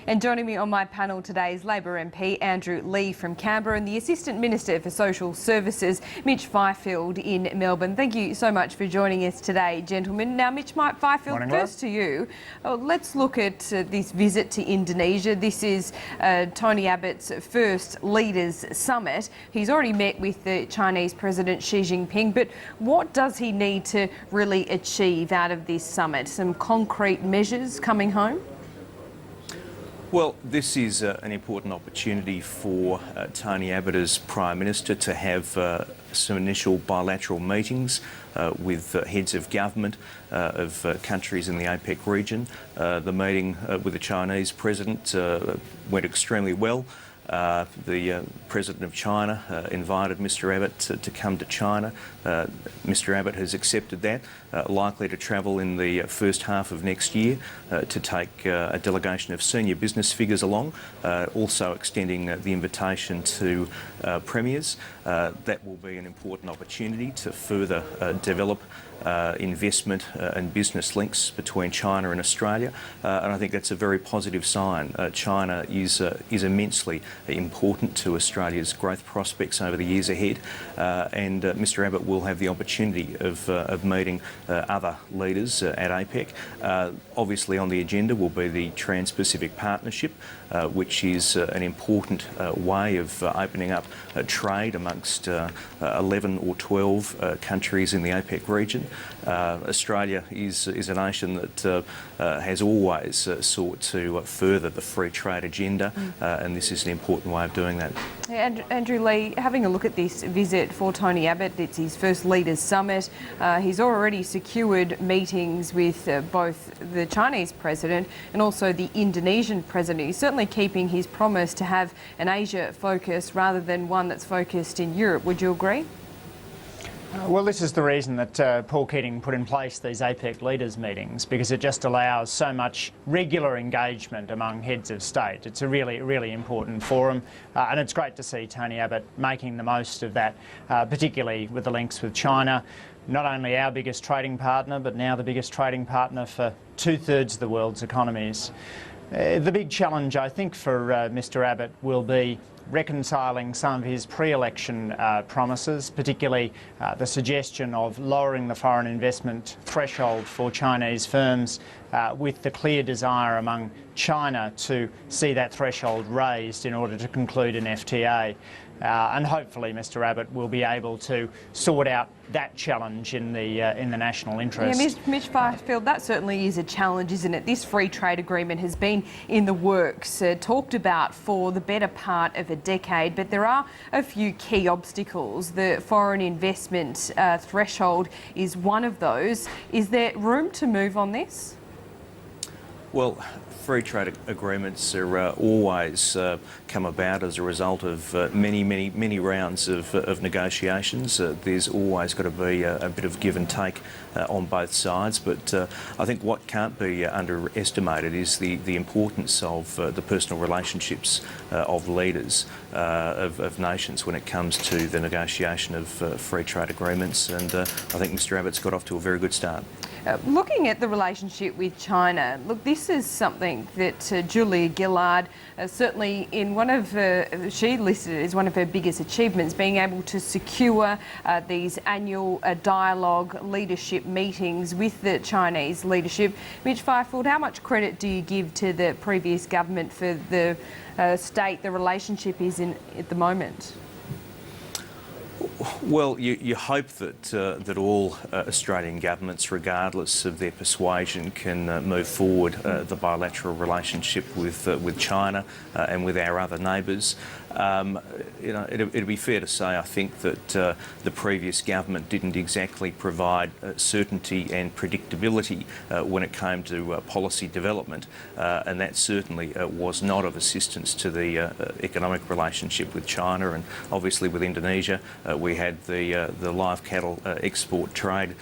And joining me on my panel today is Labor MP Andrew Leigh from Canberra and the Assistant Minister for Social Services, Mitch Fifield in Melbourne. Thank you so much for joining us today, gentlemen. Now, Mitch Fifield, Morning, first to you. Let's look at this visit to Indonesia. This is Tony Abbott's first Leaders Summit. He's already met with the Chinese President Xi Jinping, but what does he need to really achieve out of this summit? Some concrete measures coming home? Well, this is an important opportunity for Tony Abbott as Prime Minister to have some initial bilateral meetings with heads of government of countries in the APEC region. The meeting with the Chinese President went extremely well. The President of China invited Mr Abbott to come to China. Mr Abbott has accepted that, likely to travel in the first half of next year to take a delegation of senior business figures along, also extending the invitation to premiers. That will be an important opportunity to further develop investment and business links between China and Australia, and I think that's a very positive sign. China is immensely important to Australia's growth prospects over the years ahead, and Mr Abbott will have the opportunity of meeting other leaders at APEC. Obviously on the agenda will be the Trans-Pacific Partnership, which is an important way of opening up trade amongst 11 or 12 countries in the APEC region. Australia is a nation that has always sought to further the free trade agenda, and this is an important way of doing that. And Andrew Leigh, having a look at this visit for Tony Abbott, it's his first Leaders Summit. He's already secured meetings with both the Chinese President and also the Indonesian President. He's certainly keeping his promise to have an Asia focus rather than one that's focused in Europe. Would you agree? Well, this is the reason that Paul Keating put in place these APEC leaders meetings, because it just allows so much regular engagement among heads of state. It's a really important forum, and it's great to see Tony Abbott making the most of that, particularly with the links with China. Not only our biggest trading partner, but now the biggest trading partner for 2/3 of the world's economies. The big challenge, I think, for Mr Abbott will be reconciling some of his pre-election promises, particularly the suggestion of lowering the foreign investment threshold for Chinese firms, with the clear desire among China to see that threshold raised in order to conclude an FTA. And hopefully Mr Abbott will be able to sort out that challenge in the national interest. Yeah, Mitch Fifield, that certainly is a challenge, isn't it? This free trade agreement has been in the works, talked about for the better part of a decade, but there are a few key obstacles. The foreign investment threshold is one of those. Is there room to move on this? Well, free trade agreements are always come about as a result of many rounds of negotiations. There's always got to be a bit of give and take on both sides, but I think what can't be underestimated is the importance of the personal relationships of leaders of nations when it comes to the negotiation of free trade agreements, and I think Mr Abbott's got off to a very good start. Looking at the relationship with China, look, this is something that Julia Gillard, certainly in one of she listed it as one of her biggest achievements, being able to secure these annual dialogue leadership meetings with the Chinese leadership. Mitch Fifield, how much credit do you give to the previous government for the state the relationship is in at the moment? Well, you hope that all Australian governments, regardless of their persuasion, can move forward the bilateral relationship with China and with our other neighbours. You know, it'd be fair to say, I think, that the previous government didn't exactly provide certainty and predictability when it came to policy development, and that certainly was not of assistance to the economic relationship with China and obviously with Indonesia. we had the live cattle export trade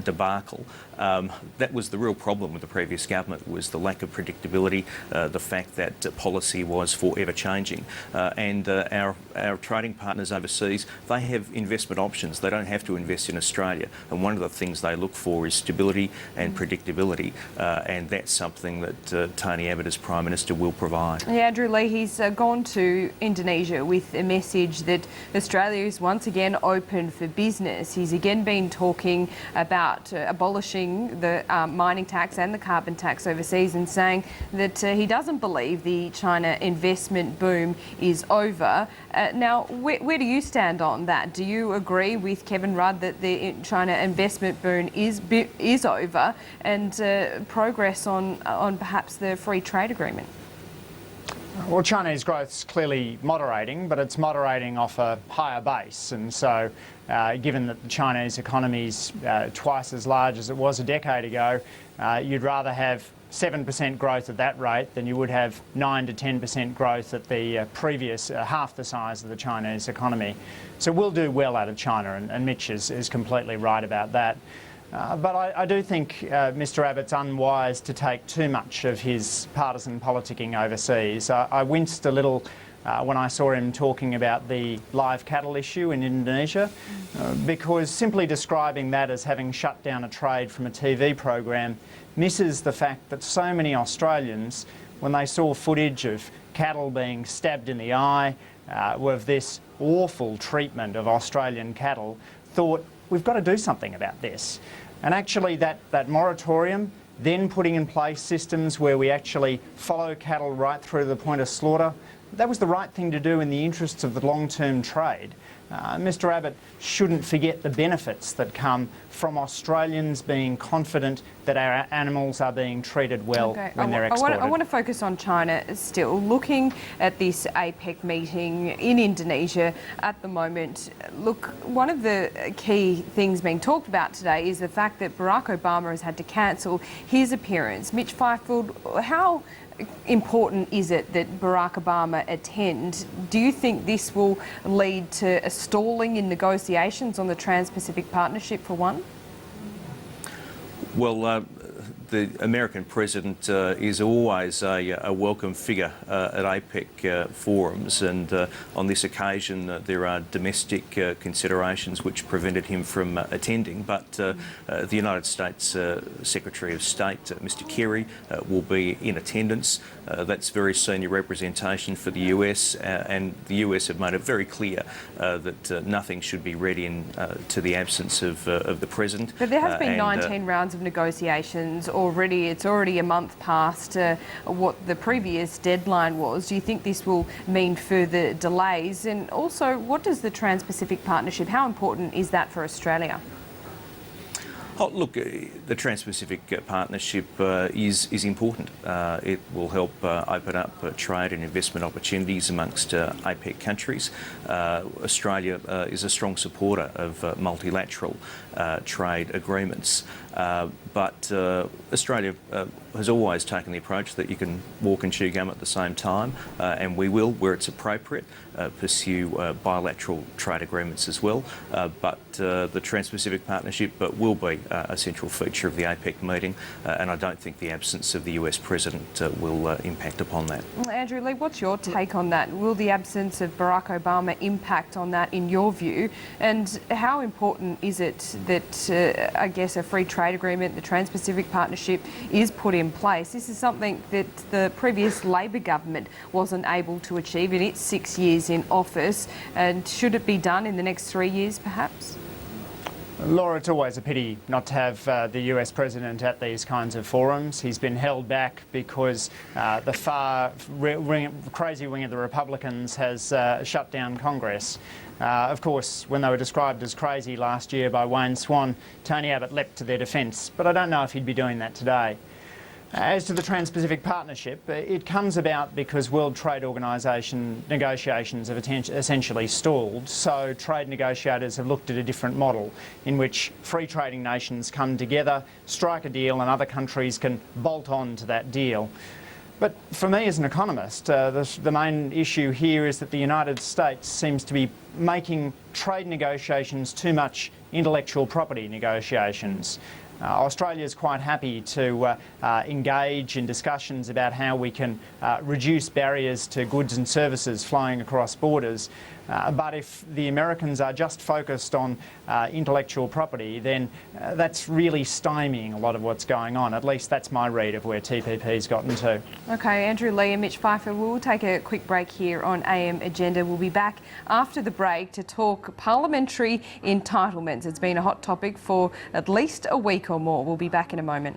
debacle. That was the real problem with the previous government, was the lack of predictability, the fact that policy was forever changing. And our trading partners overseas, they have investment options. They don't have to invest in Australia. And one of the things they look for is stability and predictability. And that's something that Tony Abbott as Prime Minister will provide. Yeah, Andrew Leigh, he's gone to Indonesia with a message that Australia is once again open for business. He's again been talking about abolishing the mining tax and the carbon tax overseas, and saying that he doesn't believe the China investment boom is over. Now, where do you stand on that? Do you agree with Kevin Rudd that the China investment boom is over, and progress on perhaps the free trade agreement? Well, Chinese growth's clearly moderating, but it's moderating off a higher base. And so, given that the Chinese economy's twice as large as it was a decade ago, you'd rather have 7% growth at that rate than you would have 9 to 10% growth at the previous half the size of the Chinese economy. So we'll do well out of China, and Mitch is completely right about that. But I do think Mr Abbott's unwise to take too much of his partisan politicking overseas. I winced a little when I saw him talking about the live cattle issue in Indonesia, because simply describing that as having shut down a trade from a TV program misses the fact that so many Australians, when they saw footage of cattle being stabbed in the eye, with this awful treatment of Australian cattle, thought, we've got to do something about this. And actually that moratorium, then putting in place systems where we actually follow cattle right through to the point of slaughter, that was the right thing to do in the interests of the long-term trade. Mr Abbott shouldn't forget the benefits that come from Australians being confident that our animals are being treated well when they're exported. I want to focus on China still. Looking at this APEC meeting in Indonesia at the moment, look, one of the key things being talked about today is the fact that Barack Obama has had to cancel his appearance. Mitch Fifield, how important is it that Barack Obama attend? Do you think this will lead to a stalling in negotiations on the Trans-Pacific Partnership, for one? Well, the American president is always a welcome figure at APEC forums, and on this occasion there are domestic considerations which prevented him from attending, but the United States Secretary of State, Mr Kerry, will be in attendance. That's very senior representation for the US, and the US have made it very clear that nothing should be read in to the absence of the president. But there has been 19 rounds of negotiations already. It's already a month past what the previous deadline was. Do you think this will mean further delays? And also, what does the Trans-Pacific Partnership, how important is that for Australia? Oh, look, the Trans-Pacific Partnership is important. It will help open up trade and investment opportunities amongst APEC countries. Australia is a strong supporter of multilateral trade agreements, but Australia has always taken the approach that you can walk and chew gum at the same time, and we will, where it's appropriate, pursue bilateral trade agreements as well. But the Trans-Pacific Partnership will be a central feature of the APEC meeting, and I don't think the absence of the US President will impact upon that. Andrew Leigh, what's your take on that? Will the absence of Barack Obama impact on that in your view? And how important is it that, I guess, a free trade agreement, the Trans-Pacific Partnership, is put in place? This is something that the previous Labor government wasn't able to achieve in its 6 years in office, and should it be done in the next 3 years perhaps? Laura, it's always a pity not to have the US President at these kinds of forums. He's been held back because the crazy wing of the Republicans has shut down Congress. Of course, when they were described as crazy last year by Wayne Swan, Tony Abbott leapt to their defence, but I don't know if he'd be doing that today. As to the Trans-Pacific Partnership, it comes about because World Trade Organisation negotiations have essentially stalled, so trade negotiators have looked at a different model in which free trading nations come together, strike a deal, and other countries can bolt on to that deal. But for me as an economist, the main issue here is that the United States seems to be making trade negotiations too much intellectual property negotiations. Australia is quite happy to engage in discussions about how we can reduce barriers to goods and services flowing across borders. But if the Americans are just focused on intellectual property, then that's really stymieing a lot of what's going on. At least that's my read of where TPP's gotten to. Okay, Andrew Leigh and Mitch Fifield, we'll take a quick break here on AM Agenda. We'll be back after the break to talk parliamentary entitlements. It's been a hot topic for at least a week or more. We'll be back in a moment.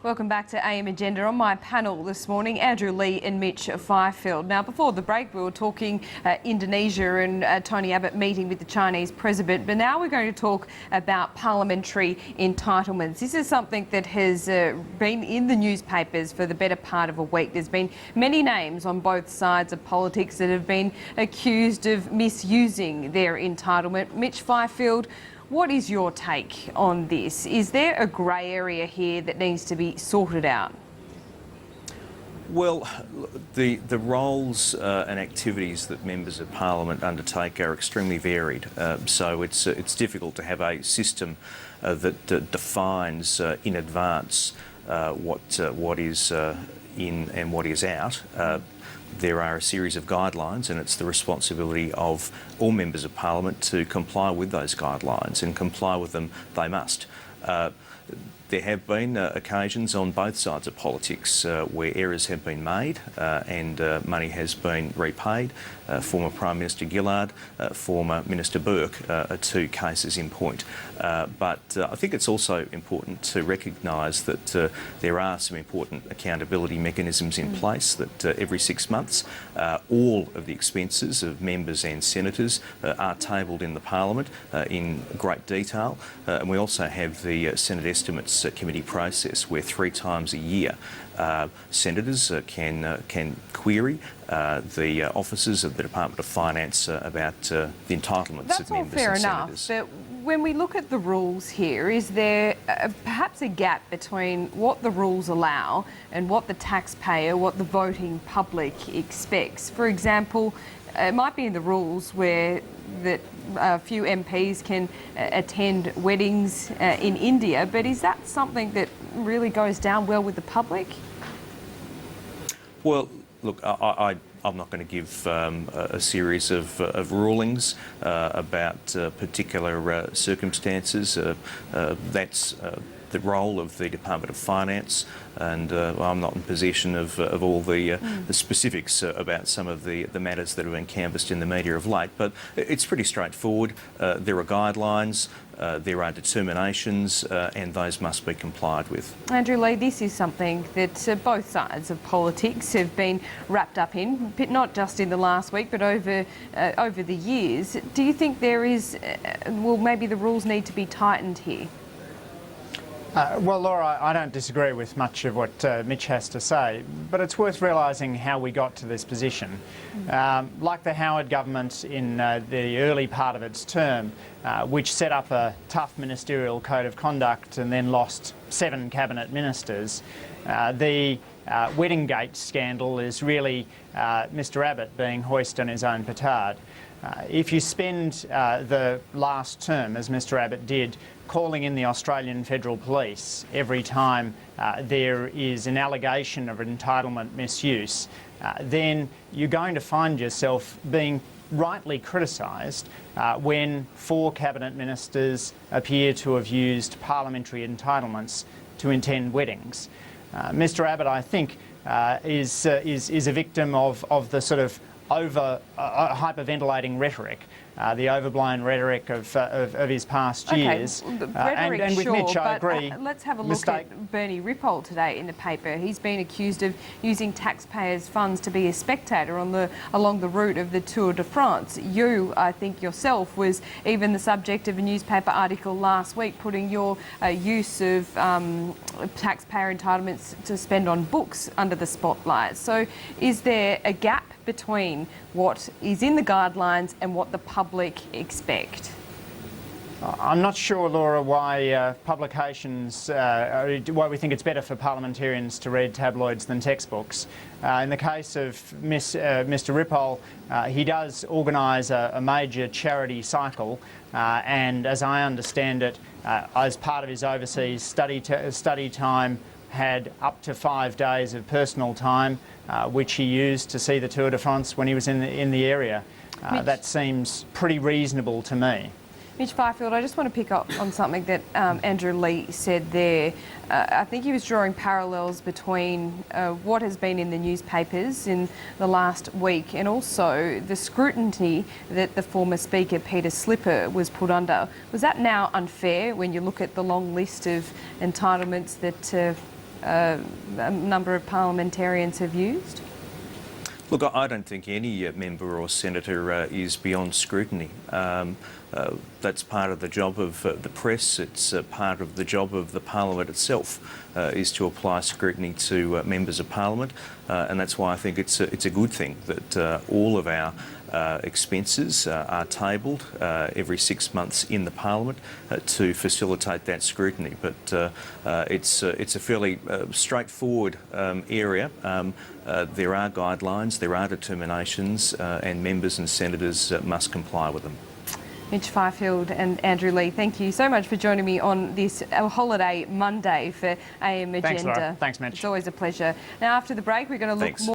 Welcome back to AM Agenda. On my panel this morning, Andrew Leigh and Mitch Fifield. Now, before the break, we were talking Indonesia and Tony Abbott meeting with the Chinese president, but now we're going to talk about parliamentary entitlements. This is something that has been in the newspapers for the better part of a week. There's been many names on both sides of politics that have been accused of misusing their entitlement. Mitch Fifield, what is your take on this? Is there a grey area here that needs to be sorted out? Well, the roles and activities that members of Parliament undertake are extremely varied. So it's difficult to have a system that defines in advance what is in and what is out. There are a series of guidelines, and it's the responsibility of all members of Parliament to comply with those guidelines, and comply with them they must. There have been occasions on both sides of politics where errors have been made and money has been repaid. Former Prime Minister Gillard, former Minister Burke are two cases in point. But I think it's also important to recognise that there are some important accountability mechanisms in place, that every 6 months all of the expenses of members and senators are tabled in the Parliament in great detail. And we also have the Senate Estimates Committee process, where 3 times a year senators can query the officers of the Department of Finance about the entitlements That's of all members fair and enough, senators. but when we look at the rules here, is there perhaps a gap between what the rules allow and what the taxpayer, what the voting public expects? For example, it might be in the rules where that a few MPs can attend weddings in India, but is that something that really goes down well with the public? Well, look, I'm not going to give a series of rulings about particular circumstances. That's the role of the Department of Finance, and I'm not in possession of all the specifics about some of the matters that have been canvassed in the media of late. But it's pretty straightforward. There are guidelines, there are determinations, and those must be complied with. Andrew Leigh, this is something that both sides of politics have been wrapped up in, but not just in the last week, but over the years. Do you think there is, well, maybe the rules need to be tightened here? Well, Laura, I don't disagree with much of what Mitch has to say, but it's worth realising how we got to this position. Like the Howard government in the early part of its term, which set up a tough ministerial code of conduct and then lost 7 cabinet ministers, the Weddinggate scandal is really Mr Abbott being hoisted on his own petard. If you spend the last term, as Mr Abbott did, calling in the Australian Federal Police every time there is an allegation of entitlement misuse, then you're going to find yourself being rightly criticised when 4 cabinet ministers appear to have used parliamentary entitlements to attend weddings. Mr Abbott, I think, is a victim of the sort of hyperventilating rhetoric, the overblown rhetoric of his past years. Rhetoric, and with sure, Mitch, I but agree. let's have a look at Bernie Ripoll today in the paper. He's been accused of using taxpayers' funds to be a spectator along the route of the Tour de France. You, I think yourself, was even the subject of a newspaper article last week putting your use of taxpayer entitlements to spend on books under the spotlight. So is there a gap between what is in the guidelines and what the public expect? I'm not sure, Laura, why publications, why we think it's better for parliamentarians to read tabloids than textbooks. In the case of Mr Ripoll, he does organise a major charity cycle, and as I understand it, as part of his overseas study time, had up to 5 days of personal time, which he used to see the Tour de France when he was in the area. That seems pretty reasonable to me. Mitch Fifield, I just want to pick up on something that Andrew Leigh said there. I think he was drawing parallels between what has been in the newspapers in the last week and also the scrutiny that the former Speaker Peter Slipper was put under. Was that now unfair when you look at the long list of entitlements that a number of parliamentarians have used? Look, I don't think any member or senator is beyond scrutiny. That's part of the job of the press. It's part of the job of the parliament itself, is to apply scrutiny to members of parliament, and that's why I think it's a good thing that all of our expenses are tabled every 6 months in the parliament to facilitate that scrutiny. But it's a fairly straightforward area. There are guidelines, there are determinations, and members and senators must comply with them. Mitch Fifield and Andrew Leigh, thank you so much for joining me on this holiday Monday for AM Agenda. Thanks, Laura. Thanks, Mitch. It's always a pleasure. Now, after the break, we're going to look more